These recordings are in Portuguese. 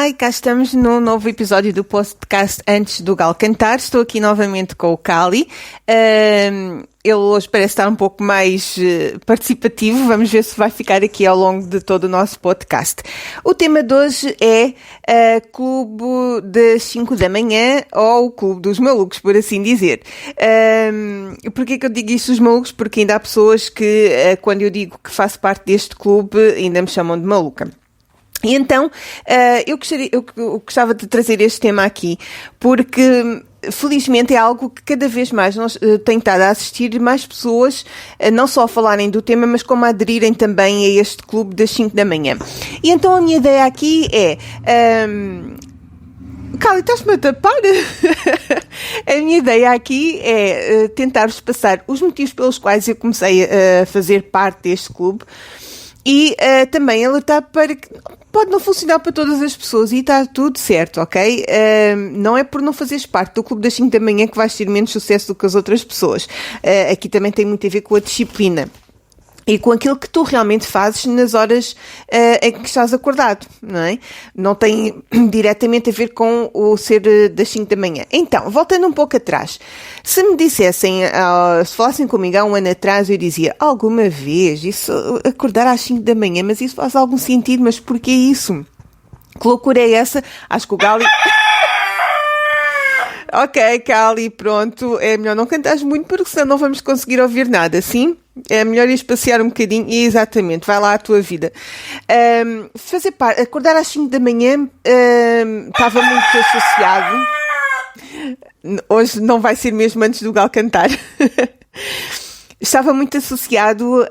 Olá, e cá estamos num novo episódio do podcast Antes do Galo Cantar. Estou aqui novamente com o Cali. Ele hoje parece estar um pouco mais participativo. Vamos ver se vai ficar aqui ao longo de todo o nosso podcast. O tema de hoje é Clube das 5 da manhã, ou o Clube dos Malucos, por assim dizer. Porquê que eu digo isto dos malucos? Porque ainda há pessoas que, quando eu digo que faço parte deste clube, ainda me chamam de maluca. E então, eu gostava de trazer este tema aqui, porque felizmente é algo que cada vez mais nós tem estado a assistir mais pessoas, não só a falarem do tema, mas como a aderirem também a este clube das 5 da manhã. E então a minha ideia aqui é... Cali, estás-me a tapar? A minha ideia aqui é tentar-vos passar os motivos pelos quais eu comecei a fazer parte deste clube e também alertar para que pode não funcionar para todas as pessoas e está tudo certo, ok? Não é por não fazeres parte do clube das 5 da manhã que vais ter menos sucesso do que as outras pessoas. Aqui também tem muito a ver com a disciplina e com aquilo que tu realmente fazes nas horas em que estás acordado, não é? Não tem diretamente a ver com o ser das 5 da manhã. Então, voltando um pouco atrás, se me dissessem, se falassem comigo há um ano atrás, eu dizia, alguma vez, isso, acordar às 5 da manhã, mas isso faz algum sentido, mas porquê isso? Que loucura é essa? Acho que o Gali... Ok, Cali, pronto, é melhor não cantares muito porque senão não vamos conseguir ouvir nada, sim? É melhor ir passear um bocadinho e exatamente, vai lá à tua vida. Acordar às 5 da manhã estava muito associado. Hoje não vai ser mesmo antes do Galo cantar. Estava muito associado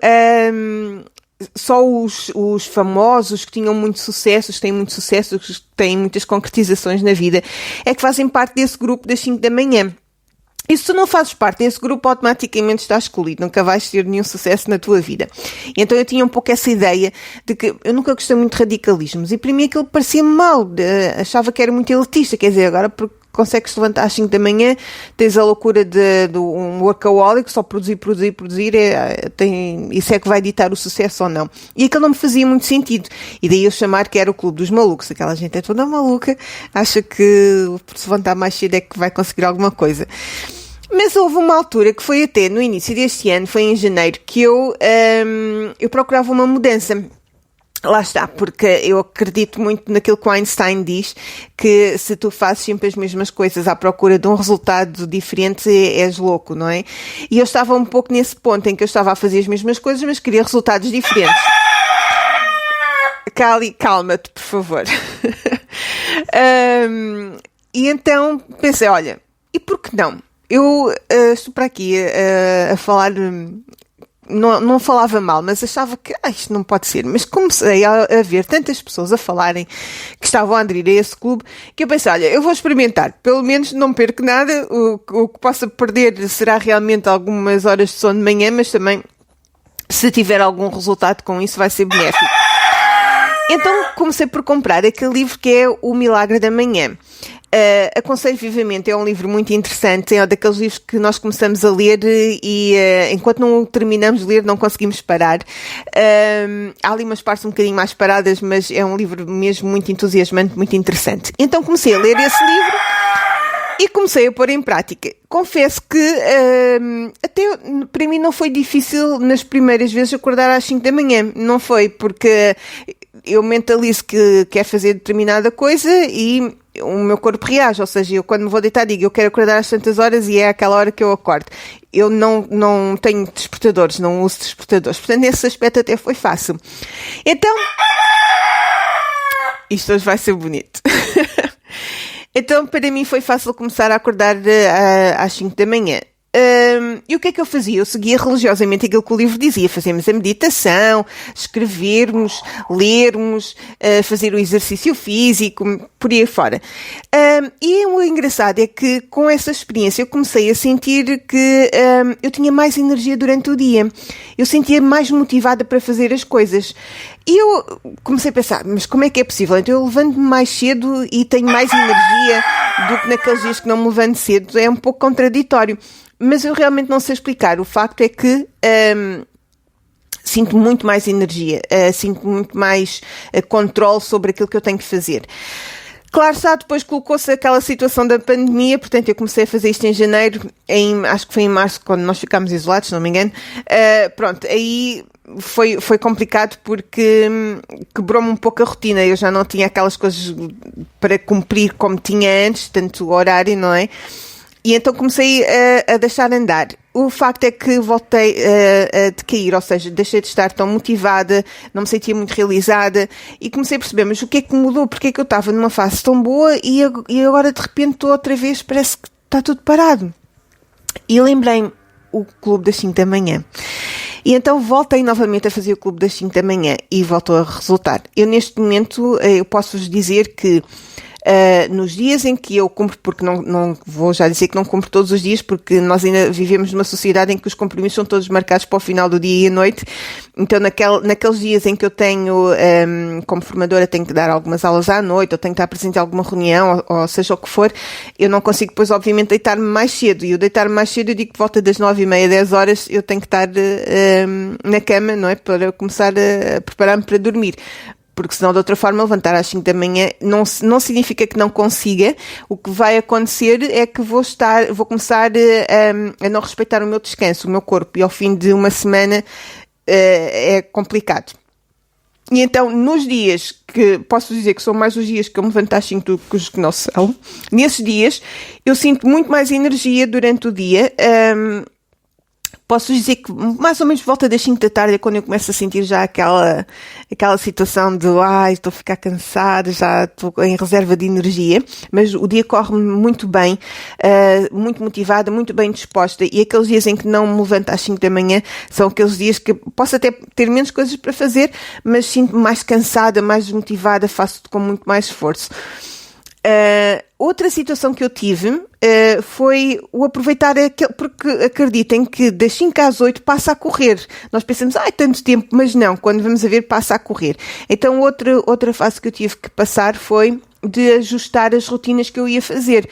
só os famosos que tinham muito sucesso, que têm muito sucesso, que têm muitas concretizações na vida, é que fazem parte desse grupo das 5 da manhã. E se tu não fazes parte desse grupo, automaticamente estás excluído, nunca vais ter nenhum sucesso na tua vida. E então eu tinha um pouco essa ideia de que eu nunca gostei muito de radicalismos, e para mim aquilo parecia mal, achava que era muito elitista, quer dizer, agora porque consegues levantar às 5 da manhã, tens a loucura de um workaholic, só produzir, isso é que vai ditar o sucesso ou não. E aquilo não me fazia muito sentido. E daí eu chamar que era o clube dos malucos. Aquela gente é toda maluca, acha que por se levantar mais cedo é que vai conseguir alguma coisa. Mas houve uma altura que foi até no início deste ano, foi em janeiro, que eu procurava uma mudança. Lá está, porque eu acredito muito naquilo que o Einstein diz, que se tu fazes sempre as mesmas coisas à procura de um resultado diferente, és louco, não é? E eu estava um pouco nesse ponto em que eu estava a fazer as mesmas coisas, mas queria resultados diferentes. Cali, calma-te, por favor. E então pensei, olha, e por que não? Eu estou para aqui a falar... Não falava mal, mas achava que isto não pode ser. Mas comecei a ver tantas pessoas a falarem que estavam a aderir a esse clube, que eu pensei, olha, eu vou experimentar. Pelo menos não perco nada. O que possa perder será realmente algumas horas de sono de manhã, mas também, se tiver algum resultado com isso, vai ser benéfico. Então comecei por comprar aquele livro que é O Milagre da Manhã. Aconselho vivamente, é um livro muito interessante, é um daqueles livros que nós começamos a ler e enquanto não o terminamos de ler não conseguimos parar. Há ali umas partes um bocadinho mais paradas, mas é um livro mesmo muito entusiasmante, muito interessante. Então comecei a ler esse livro e comecei a pôr em prática. Confesso que até para mim não foi difícil nas primeiras vezes acordar às 5 da manhã, não foi, porque eu mentalizo que quero fazer determinada coisa e o meu corpo reage, ou seja, eu quando me vou deitar digo, eu quero acordar às tantas horas e é aquela hora que eu acordo. Eu não tenho despertadores, não uso despertadores, portanto nesse aspecto até foi fácil. Então, isto hoje vai ser bonito. Então para mim foi fácil começar a acordar às 5 da manhã. E o que é que eu fazia? Eu seguia religiosamente aquilo que o livro dizia. Fazíamos a meditação, escrevermos, lermos, fazer o exercício físico, por aí fora. E o engraçado é que com essa experiência eu comecei a sentir que eu tinha mais energia durante o dia. Eu sentia mais motivada para fazer as coisas. E eu comecei a pensar, mas como é que é possível? Então eu levanto-me mais cedo e tenho mais energia do que naqueles dias que não me levanto cedo. É um pouco contraditório. Mas eu realmente não sei explicar. O facto é que sinto muito mais energia, sinto muito mais controle sobre aquilo que eu tenho que fazer. Claro está, depois colocou-se aquela situação da pandemia, portanto eu comecei a fazer isto em janeiro, acho que foi em março, quando nós ficámos isolados, se não me engano. Pronto, aí foi complicado porque quebrou-me um pouco a rotina, eu já não tinha aquelas coisas para cumprir como tinha antes, tanto o horário, não é? E então comecei a deixar andar. O facto é que voltei a decair, ou seja, deixei de estar tão motivada, não me sentia muito realizada e comecei a perceber, mas o que é que mudou? Porque é que eu estava numa fase tão boa e agora de repente estou outra vez, parece que está tudo parado. E lembrei-me o clube das 5 da manhã. E então voltei novamente a fazer o clube das 5 da manhã e voltou a resultar. Eu neste momento, eu posso-vos dizer que nos dias em que eu cumpro, porque não vou já dizer que não cumpro todos os dias, porque nós ainda vivemos numa sociedade em que os compromissos são todos marcados para o final do dia e à noite, então naqueles dias em que eu tenho, como formadora, tenho que dar algumas aulas à noite, ou tenho que estar presente em alguma reunião, ou seja o que for, eu não consigo depois, obviamente, deitar-me mais cedo, e eu deitar-me mais cedo, eu digo que volta das 9h30, 10 horas, eu tenho que estar na cama, não é, para começar a preparar-me para dormir. Porque senão de outra forma levantar às 5 da manhã não significa que não consiga. O que vai acontecer é que vou começar a não respeitar o meu descanso, o meu corpo, e ao fim de uma semana é complicado. E então, nos dias que posso dizer que são mais os dias que eu me levanto às 5 do que os que não são, nesses dias eu sinto muito mais energia durante o dia. Posso dizer que mais ou menos por volta das 5 da tarde é quando eu começo a sentir já aquela situação de estou a ficar cansada, já estou em reserva de energia, mas o dia corre-me muito bem, muito motivada, muito bem disposta, e aqueles dias em que não me levanto às 5 da manhã são aqueles dias que posso até ter menos coisas para fazer, mas sinto-me mais cansada, mais desmotivada, faço com muito mais esforço. Outra situação que eu tive foi o aproveitar porque acreditem que das 5 às 8 passa a correr. Nós pensamos, tanto tempo, mas não, quando vamos a ver passa a correr. Então outra fase que eu tive que passar foi de ajustar as rotinas que eu ia fazer.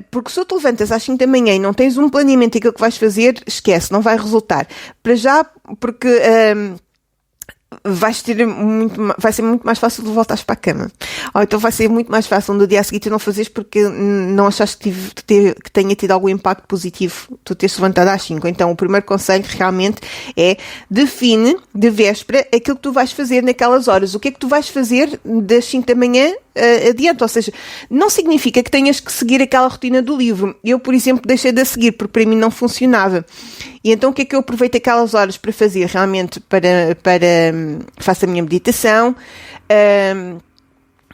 Porque se tu te levantas às 5 da manhã e não tens um planeamento daquilo que vais fazer, esquece, não vai resultar. Para já, porque vai ser muito mais fácil de voltares para a cama. Ou então vai ser muito mais fácil no dia a seguir tu não fazeres porque não achaste que tenha tido algum impacto positivo tu teres levantado às 5. Então o primeiro conselho realmente é define de véspera aquilo que tu vais fazer naquelas horas. O que é que tu vais fazer das 5 da manhã adiante? Ou seja, não significa que tenhas que seguir aquela rotina do livro. Eu, por exemplo, deixei de a seguir porque para mim não funcionava. E então o que é que eu aproveito aquelas horas para fazer? Realmente faço a minha meditação,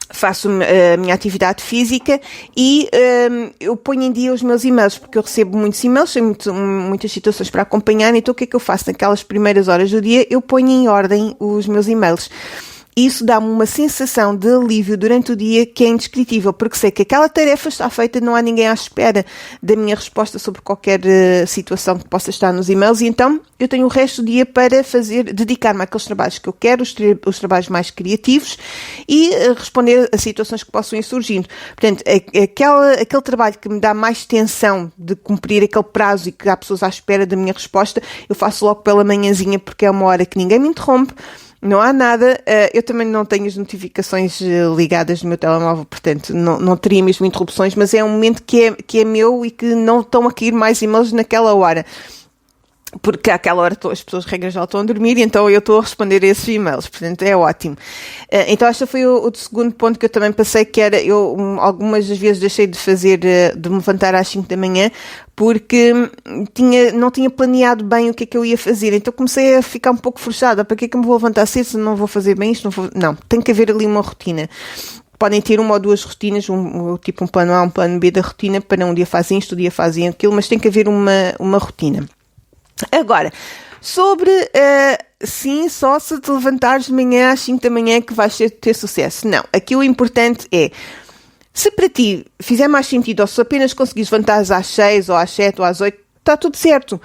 faço a minha atividade física e eu ponho em dia os meus e-mails, porque eu recebo muitos e-mails, tenho muitas situações para acompanhar, então o que é que eu faço? Naquelas primeiras horas do dia, eu ponho em ordem os meus e-mails. Isso dá-me uma sensação de alívio durante o dia que é indescritível, porque sei que aquela tarefa está feita, não há ninguém à espera da minha resposta sobre qualquer situação que possa estar nos e-mails, e então eu tenho o resto do dia para dedicar-me àqueles trabalhos que eu quero, os trabalhos mais criativos, e responder a situações que possam ir surgindo. Portanto, aquele trabalho que me dá mais tensão de cumprir aquele prazo e que há pessoas à espera da minha resposta, eu faço logo pela manhãzinha, porque é uma hora que ninguém me interrompe, não há nada, eu também não tenho as notificações ligadas no meu telemóvel, portanto não teria mesmo interrupções, mas é um momento que é meu e que não estão a cair mais e-mails naquela hora. Porque àquela hora as pessoas, regra já estão a dormir, e então eu estou a responder a esses e-mails, portanto é ótimo. Então este foi o segundo ponto que eu também passei, que era, eu algumas das vezes deixei de me levantar às 5 da manhã, porque não tinha planeado bem o que é que eu ia fazer, então comecei a ficar um pouco frustrada, para que é que me vou levantar cedo se não vou fazer bem isto? Não, tem que haver ali uma rotina. Podem ter uma ou duas rotinas, tipo um plano A, um plano B da rotina, para um dia fazem isto, um dia fazem aquilo, mas tem que haver uma rotina. Agora, sobre sim, só se te levantares de manhã às 5 da manhã que vais ter sucesso. Não, aqui o importante é, se para ti fizer mais sentido, ou se apenas conseguires levantar às 6 ou às 7 ou às 8, está tudo certo.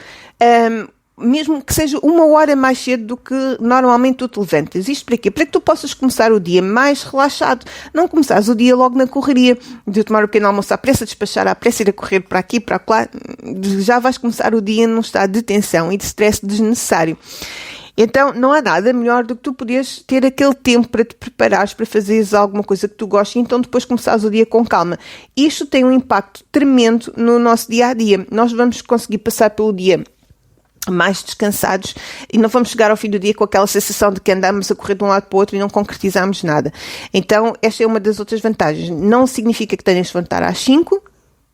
Mesmo que seja uma hora mais cedo do que normalmente tu te levantas. Isto para quê? Para que tu possas começar o dia mais relaxado. Não começares o dia logo na correria, de tomar um pequeno almoço à pressa, despachar à pressa, ir a correr para aqui, para lá. Já vais começar o dia num estado de tensão e de stress desnecessário. Então, não há nada melhor do que tu poderes ter aquele tempo para te preparares, para fazeres alguma coisa que tu gostes e então depois começares o dia com calma. Isto tem um impacto tremendo no nosso dia-a-dia. Nós vamos conseguir passar pelo dia mais descansados e não vamos chegar ao fim do dia com aquela sensação de que andamos a correr de um lado para o outro e não concretizamos nada. Então, esta é uma das outras vantagens. Não significa que tenhas de levantar às 5,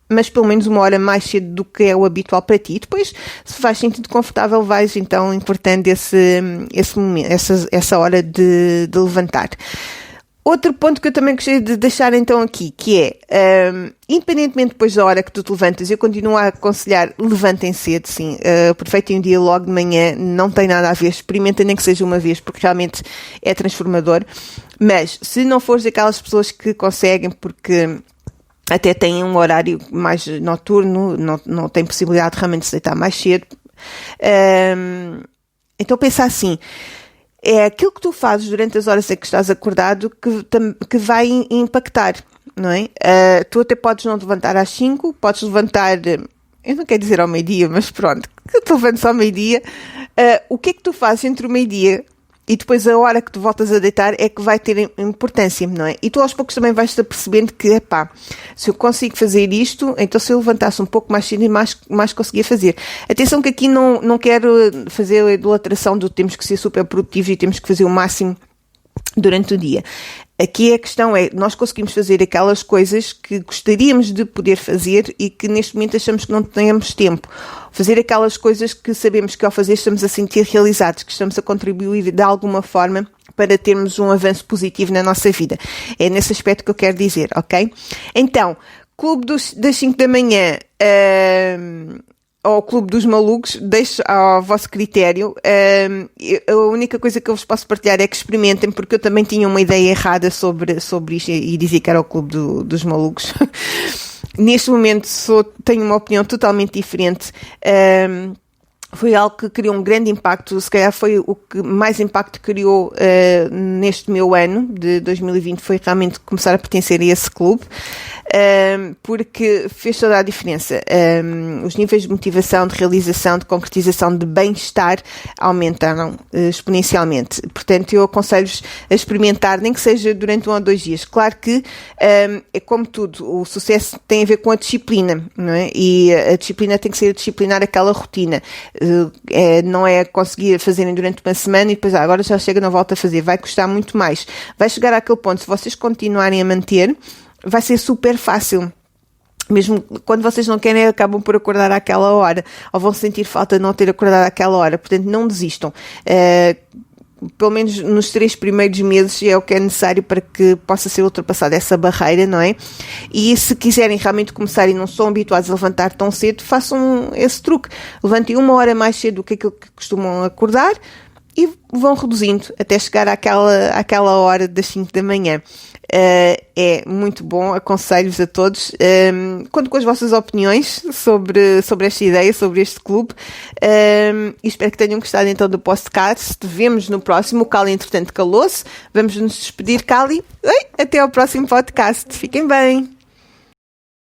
mas pelo menos uma hora mais cedo do que é o habitual para ti. Depois, se faz sentido confortável, vais então importando esse momento, essa hora de levantar. Outro ponto que eu também gostaria de deixar então aqui, que é, independentemente depois da hora que tu te levantas, eu continuo a aconselhar, levantem cedo, sim, aproveitem o dia logo de manhã, não tem nada a ver, experimentem nem que seja uma vez, porque realmente é transformador, mas se não fores aquelas pessoas que conseguem, porque até têm um horário mais noturno, não têm possibilidade realmente de se deitar mais cedo, então pensa assim, é aquilo que tu fazes durante as horas em que estás acordado que vai impactar, não é? Tu até podes não te levantar às 5, podes levantar, eu não quero dizer ao meio-dia, mas pronto, que te levantes ao meio-dia. O que é que tu fazes entre o meio-dia e depois a hora que tu voltas a deitar é que vai ter importância, não é? E tu aos poucos também vais-te apercebendo que, se eu consigo fazer isto, então se eu levantasse um pouco mais cedo, mais conseguia fazer. Atenção que aqui não quero fazer a idolatração do temos que ser super produtivos e temos que fazer o máximo durante o dia. Aqui a questão é, nós conseguimos fazer aquelas coisas que gostaríamos de poder fazer e que neste momento achamos que não temos tempo. Fazer aquelas coisas que sabemos que ao fazer estamos a sentir realizados, que estamos a contribuir de alguma forma para termos um avanço positivo na nossa vida. É nesse aspecto que eu quero dizer, ok? Então, Clube das 5 da manhã... ao Clube dos Malucos, deixo ao vosso critério. A única coisa que eu vos posso partilhar é que experimentem, porque eu também tinha uma ideia errada sobre isto e dizia que era o Clube dos Malucos. Neste momento tenho uma opinião totalmente diferente. Foi algo que criou um grande impacto, se calhar foi o que mais impacto criou neste meu ano de 2020, foi realmente começar a pertencer a esse clube, porque fez toda a diferença. Os níveis de motivação, de realização, de concretização, de bem-estar aumentaram exponencialmente. Portanto, eu aconselho-vos a experimentar, nem que seja durante 1 ou 2 dias. Claro que é como tudo, o sucesso tem a ver com a disciplina, não é? E a disciplina tem que ser disciplinar aquela rotina. Não é conseguir fazerem durante uma semana e depois agora já chega, não volta a fazer, vai custar muito mais. Vai chegar àquele ponto, se vocês continuarem a manter, vai ser super fácil. Mesmo quando vocês não querem, acabam por acordar àquela hora, ou vão sentir falta de não ter acordado àquela hora. Portanto, não desistam. Pelo menos nos 3 primeiros meses é o que é necessário para que possa ser ultrapassada essa barreira, não é? E se quiserem realmente começar e não são habituados a levantar tão cedo, façam esse truque. Levantem 1 hora mais cedo do que aquilo que costumam acordar e vão reduzindo até chegar àquela hora das 5 da manhã. É muito bom, aconselho-vos a todos. Conto com as vossas opiniões sobre esta ideia, sobre este clube. E espero que tenham gostado então do podcast. Vemos no próximo. O Cali, entretanto, calou-se. Vamos nos despedir, Cali. Até ao próximo podcast. Fiquem bem.